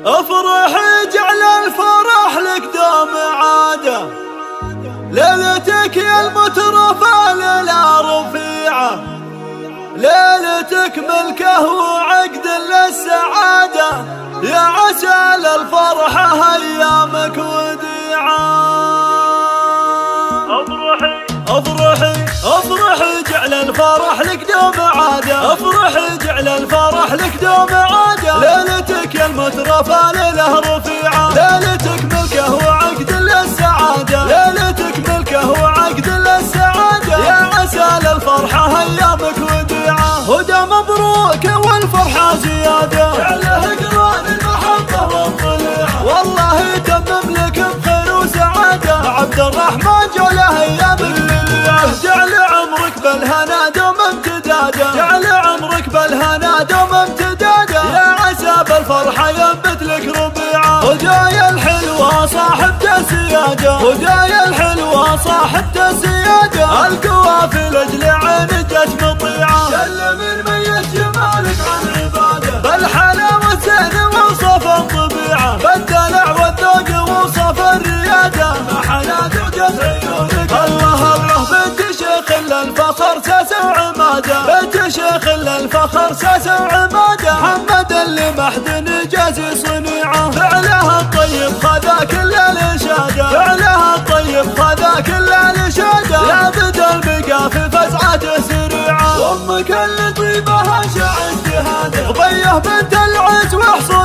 افرح جعل الفرح لك دوم عاده، ليلتك يا المترفة ليلة رفيعة، ليلتك ملكه وعقد للسعادة، يا عسى للفرحة ايامك وديعة. افرحي جعل الفرح لك دوم عاده، افرحي جعل الفرح لك دوم عاده، ليلتك يا المترفة ليلة رفيعة، ليلتك ملكه وعقد للسعادة، ليلتك ملكه وعقد للسعادة، يا عسى للفرحة ايامك وديعة. هدى مبروك والفرحة زيادة، جعله قران المحبة والطليعة، والله يتمم لك بخير وسعادة، عبد الرحمن جعله ايامك جعل عمرك بالهنا دوم امتدادا، جعل عمرك بالهنا دوم امتدادا، يا عسى بالفرحة ينبت لك ربيعة. هدايا الحلوة صاحبة السيادة، هدايا الحلوة صاحبة السيادة، القوافل اجل عين جت مطيعة، سلم الميت جمالك عن عبادة، بالحلاوة زين وصف الطبيعة، بالدلع والذوق وصف الريادة، ما حلا زوجة عيونك الله الله، بنت شيخ الفخر ساس وعماده، بنت شيخ الفخر ساس وعماده، محمد اللي محد نجازي صنيعه، فعلها الطيب خذا كل الاشاده، فعلها الطيب خذا كل الاشاده، يا بدا البقى في فزعته سريعه، وامك اللي طيبها شع اجتهاده، ضيه بنت العز وحصول